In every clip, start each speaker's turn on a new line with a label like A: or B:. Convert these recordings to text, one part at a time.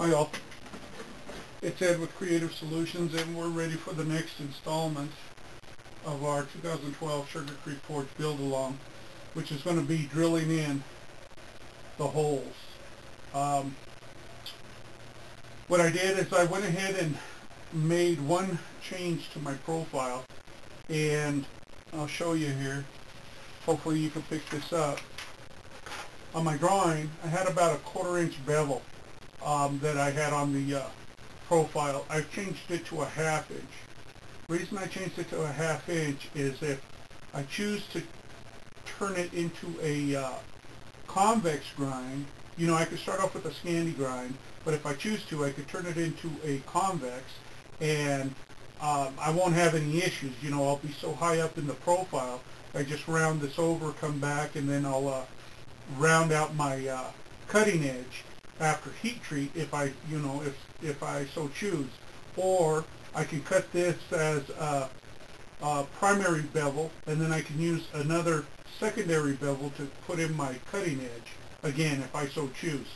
A: Hi all, it's Ed with Creative Solutions, and we're ready for the next installment of our 2012 Sugar Creek Forge build-along, which is going to be drilling in the holes. What I did is I went ahead and made one change to my profile, and I'll show you here. Hopefully you can pick this up. On my drawing, I had about a 1/4 inch bevel that I had on the profile. I've changed it to a 1/2 inch. The reason I changed it to a 1/2 inch is if I choose to turn it into a convex grind, you know, I could start off with a Scandi grind, but if I choose to, I could turn it into a convex, and I won't have any issues. You know, I'll be so high up in the profile, I just round this over, come back, and then I'll round out my cutting edge after heat treat if I, you know, if I so choose. Or I can cut this as a primary bevel, and then I can use another secondary bevel to put in my cutting edge, again, if I so choose.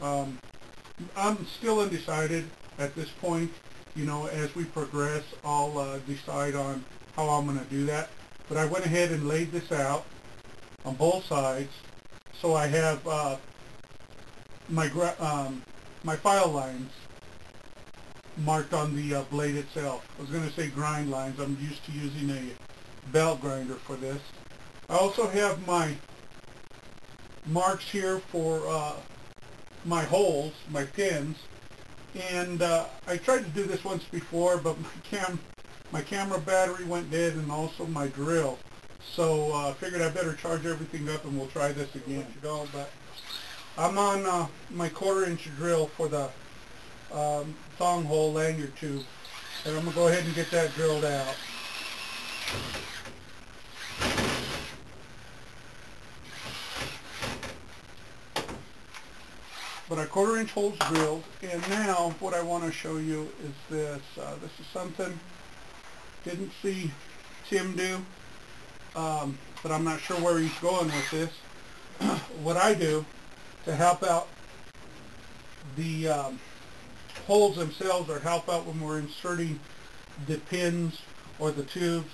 A: I'm still undecided at this point. You know, as we progress, I'll decide on how I'm going to do that. But I went ahead and laid this out on both sides, so I have my file lines marked on the blade itself. I was going to say grind lines. I'm used to using a belt grinder for this. I also have my marks here for my holes, my pins, and I tried to do this once before, but my camera battery went dead, and also my drill. So I figured I better charge everything up, and we'll try this again. But I'm on my 1/4 inch drill for the thong hole lanyard tube, and I'm going to go ahead and get that drilled out. But our 1/4 inch hole's drilled, and now what I want to show you is this. This is something didn't see Tim do, but I'm not sure where he's going with this. What I do to help out the holes themselves, or help out when we're inserting the pins or the tubes,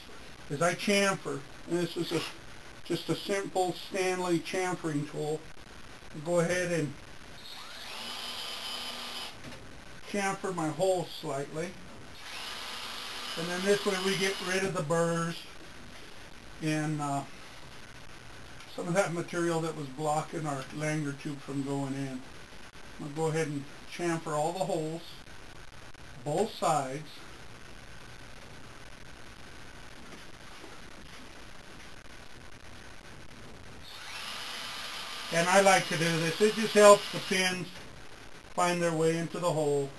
A: is I chamfer. And this is just a simple Stanley chamfering tool. Go ahead and chamfer my holes slightly, and then this way we get rid of the burrs and some of that material that was blocking our lanyard tube from going in. I'll go ahead and chamfer all the holes, both sides. And I like to do this. It just helps the pins find their way into the hole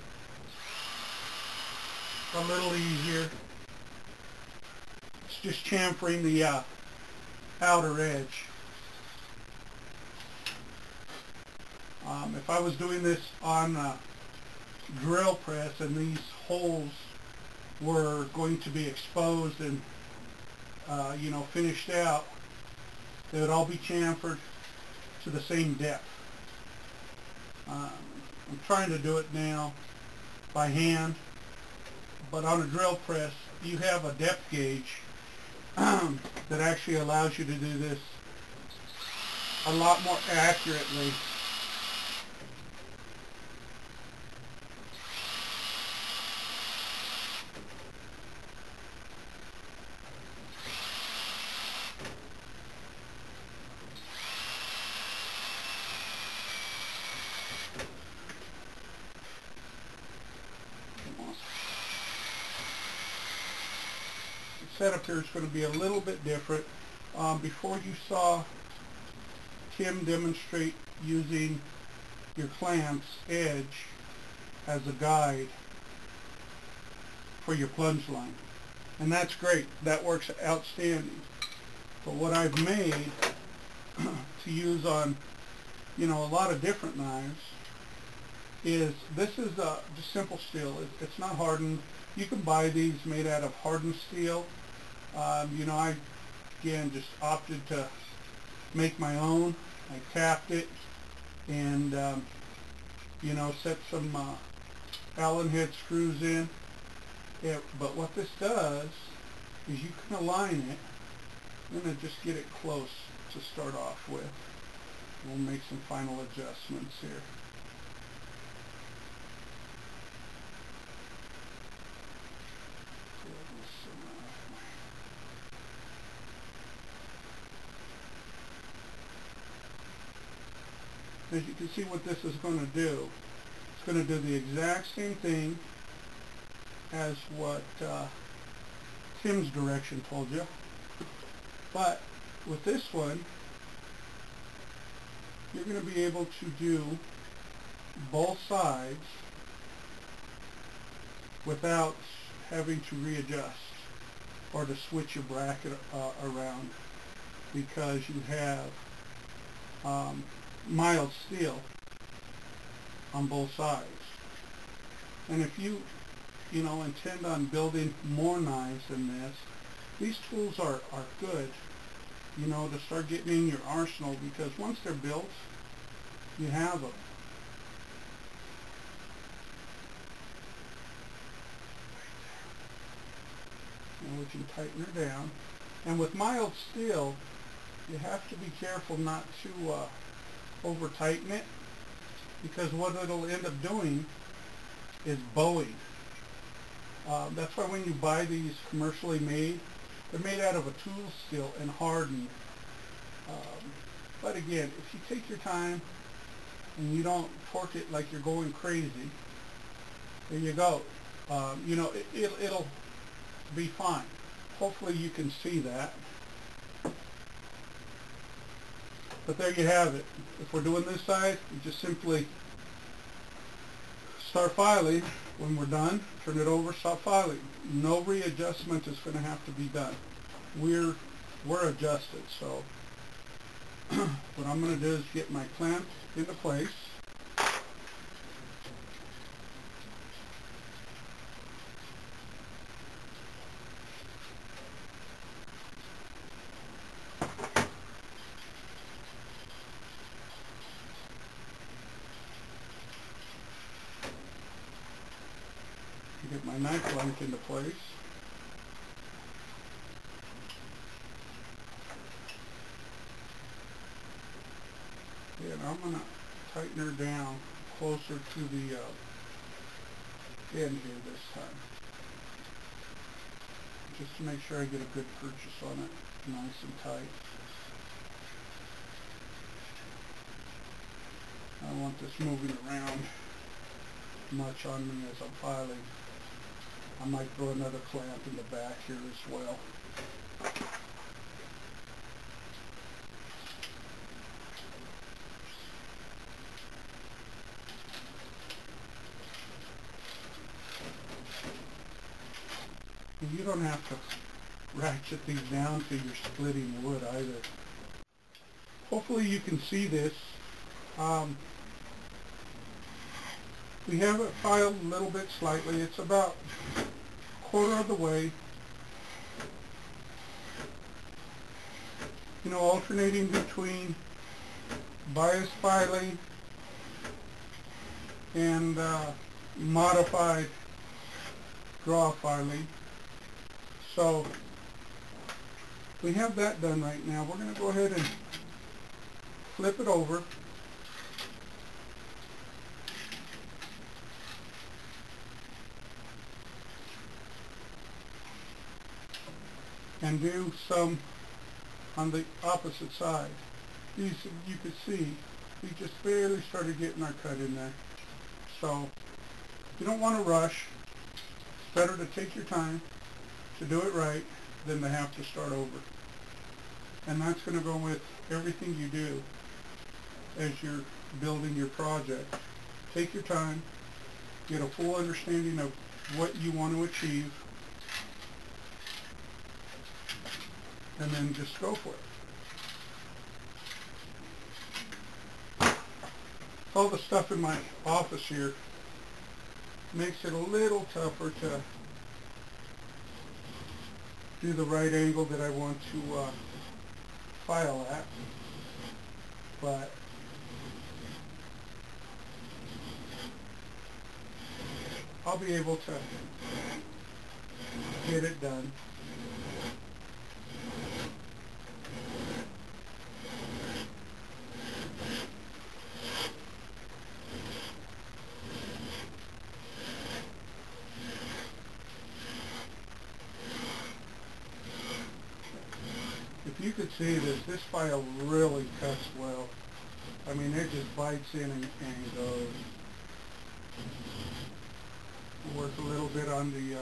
A: a little easier. It's just chamfering the outer edge. If I was doing this on a drill press and these holes were going to be exposed and you know, finished out, they would all be chamfered to the same depth. I'm trying to do it now by hand, but on a drill press you have a depth gauge that actually allows you to do this a lot more accurately. Setup here is going to be a little bit different. Before you saw Tim demonstrate using your clamp's edge as a guide for your plunge line, and that's great. That works outstanding. But what I've made to use on, you know, a lot of different knives is this is just simple steel. It's not hardened. You can buy these made out of hardened steel. You know, I again just opted to make my own. I tapped it, and you know, set some Allen head screws in. Yeah, but what this does is you can align it. I'm going to just get it close to start off with. We'll make some final adjustments here. As you can see, what this is going to do, it's going to do the exact same thing as what Tim's direction told you. But with this one, you're going to be able to do both sides without having to readjust or to switch your bracket around, because you have mild steel on both sides. And if you intend on building more knives than this, these tools are good, to start getting in your arsenal, because once they're built, you have them. And we can tighten her down. And with mild steel, you have to be careful not to over tighten it, because what it'll end up doing is bowing. That's why when you buy these commercially made, they're made out of a tool steel and hardened. But again, if you take your time and you don't torque it like you're going crazy, there you go. It'll be fine. Hopefully you can see that. But there you have it. If we're doing this side, we just simply start filing. When we're done, turn it over, stop filing. No readjustment is going to have to be done. We're adjusted. So what I'm going to do is get my clamp into place. Get my knife blank into place. And I'm going to tighten her down closer to the end here this time, just to make sure I get a good purchase on it, nice and tight. I don't want this moving around much on me as I'm filing. I might throw another clamp in the back here as well. And you don't have to ratchet these down till you're splitting wood either. Hopefully you can see this. We have it filed a little bit slightly. It's about a quarter of the way. Alternating between bias filing and modified draw filing. So we have that done right now. We're going to go ahead and flip it over. And do some on the opposite side. These, you could see, we just barely started getting our cut in there. So you don't want to rush. It's better to take your time to do it right than to have to start over. And that's going to go with everything you do as you're building your project. Take your time, get a full understanding of what you want to achieve, and then just go for it. All the stuff in my office here makes it a little tougher to do the right angle that I want to file at, but I'll be able to get it done. If you could see this file really cuts well. I mean, it just bites in and goes. Work a little bit on the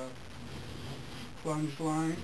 A: plunge line.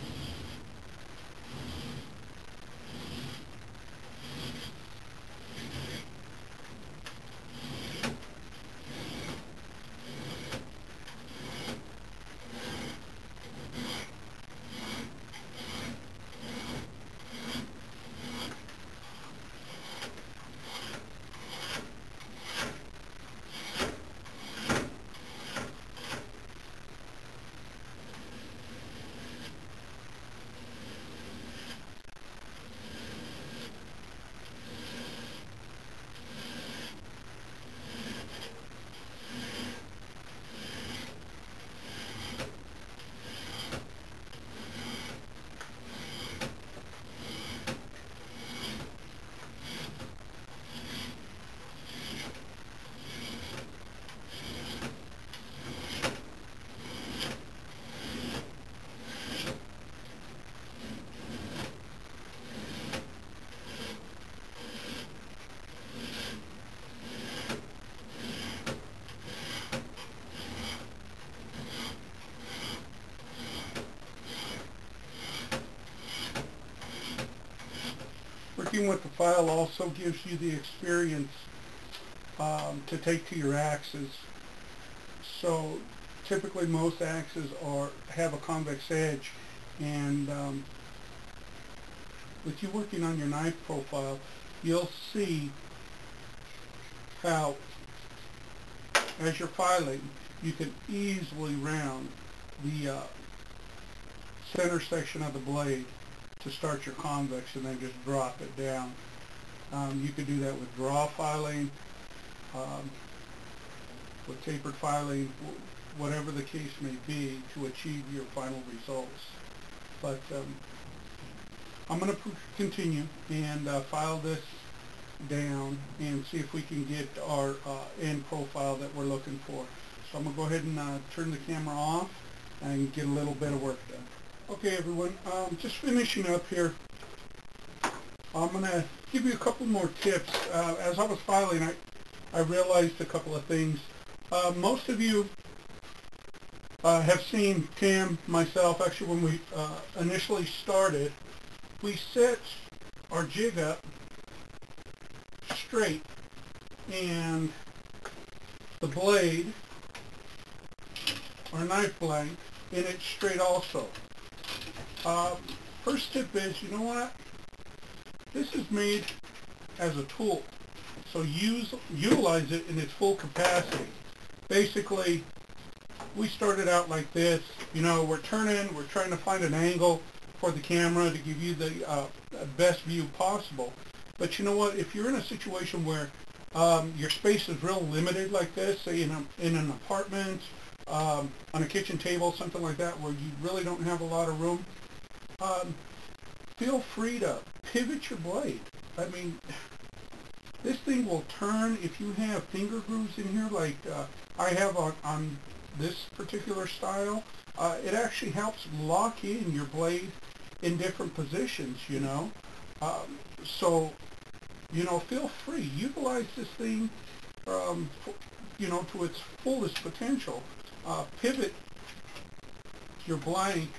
A: Working with the file also gives you the experience to take to your axes. So typically most axes have a convex edge, and with you working on your knife profile, you'll see how as you're filing you can easily round the center section of the blade to start your convex and then just drop it down. You could do that with draw filing, with tapered filing, whatever the case may be, to achieve your final results. But I'm going to continue and file this down and see if we can get our end profile that we're looking for. So I'm going to go ahead and turn the camera off and get a little bit of work done. Okay, everyone, just finishing up here. I'm going to give you a couple more tips. As I was filing, I realized a couple of things. Most of you have seen Tim, myself, actually when we initially started, we set our jig up straight, and the blade, our knife blank, in it straight also. First tip is, you know what? This is made as a tool, so utilize it in its full capacity. Basically, we started out like this. You know, we're turning, we're trying to find an angle for the camera to give you the best view possible. But you know what? If you're in a situation where your space is real limited like this, say in an apartment, on a kitchen table, something like that, where you really don't have a lot of room, feel free to pivot your blade. I mean, this thing will turn. If you have finger grooves in here like I have on this particular style, it actually helps lock in your blade in different positions, you know. So, you know, feel free. Utilize this thing, you know, to its fullest potential. Pivot your blank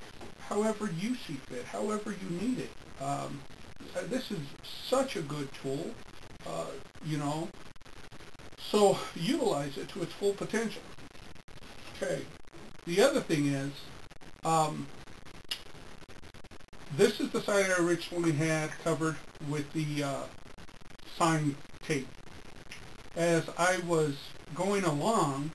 A: however you see fit, however you need it. This is such a good tool, you know, so utilize it to its full potential. Okay, the other thing is, this is the side I originally had covered with the sign tape. As I was going along,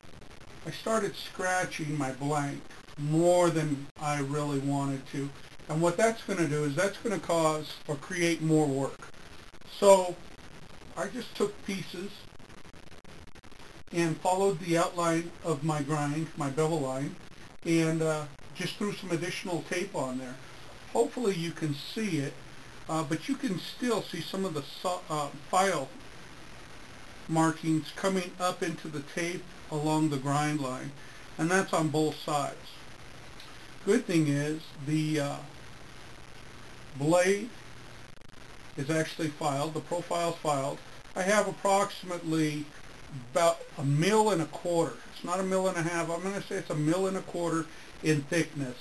A: I started scratching my blank more than I really wanted to. And what that's going to do is that's going to cause or create more work. So I just took pieces and followed the outline of my grind, my bevel line, and just threw some additional tape on there. Hopefully you can see it, but you can still see some of the file markings coming up into the tape along the grind line, and that's on both sides. Good thing is the blade is actually filed, the profile's filed. I have approximately about 1.25 mils. It's not 1.5 mils. I'm going to say it's 1.25 mils in thickness.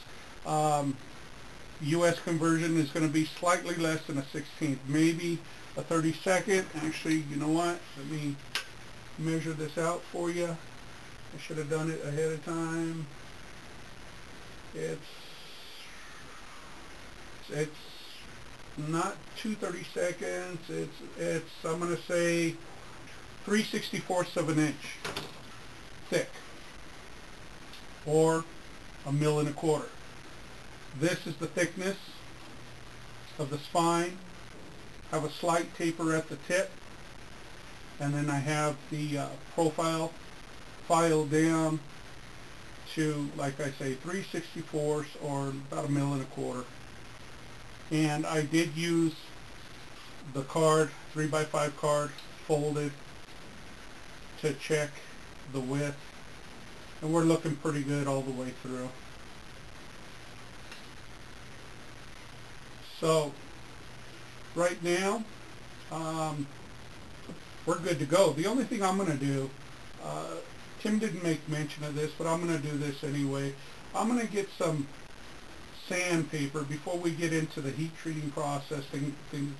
A: US conversion is going to be slightly less than a 16th, maybe a 32nd. Actually, you know what? Let me measure this out for you. I should have done it ahead of time. It's not 2/32. It's I'm going to say 3/64 of an inch thick, or 1.25 mils. This is the thickness of the spine. I have a slight taper at the tip, and then I have the profile filed down to, like I say, 3/64 or about 1.25 mils. And I did use the card, 3x5 card, folded to check the width, and we're looking pretty good all the way through. So right now we're good to go. The only thing I'm going to do, Tim didn't make mention of this, but I'm going to do this anyway. I'm going to get some sandpaper before we get into the heat treating process, things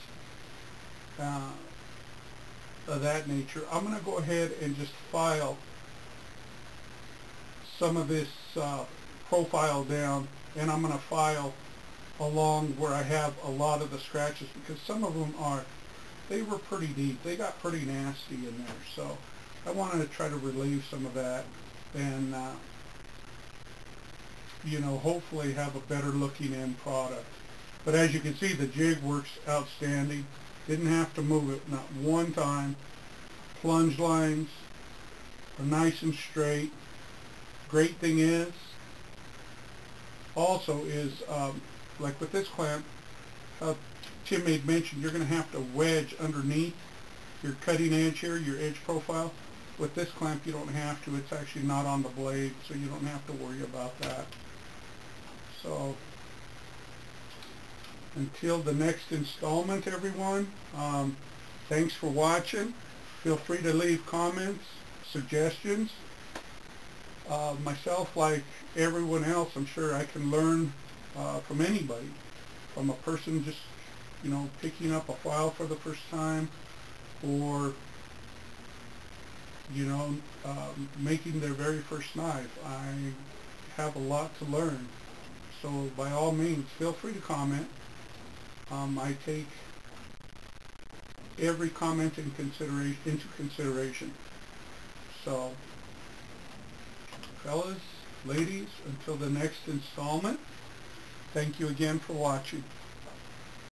A: of that nature. I'm going to go ahead and just file some of this profile down, and I'm going to file along where I have a lot of the scratches, because some of them they were pretty deep. They got pretty nasty in there, so I wanted to try to relieve some of that and you know, hopefully have a better looking end product. But as you can see, the jig works outstanding. Didn't have to move it, not one time. Plunge lines are nice and straight. Great thing is, also is, like with this clamp, Tim made mention, you're going to have to wedge underneath your cutting edge here, your edge profile. With this clamp, you don't have to. It's actually not on the blade, so you don't have to worry about that. So until the next installment, everyone, thanks for watching. Feel free to leave comments, suggestions. Myself, like everyone else, I'm sure I can learn from anybody, from a person just, you know, picking up a file for the first time, or, you know, making their very first knife. I have a lot to learn. So by all means, feel free to comment. I take every comment into consideration. So, fellas, ladies, until the next installment, thank you again for watching.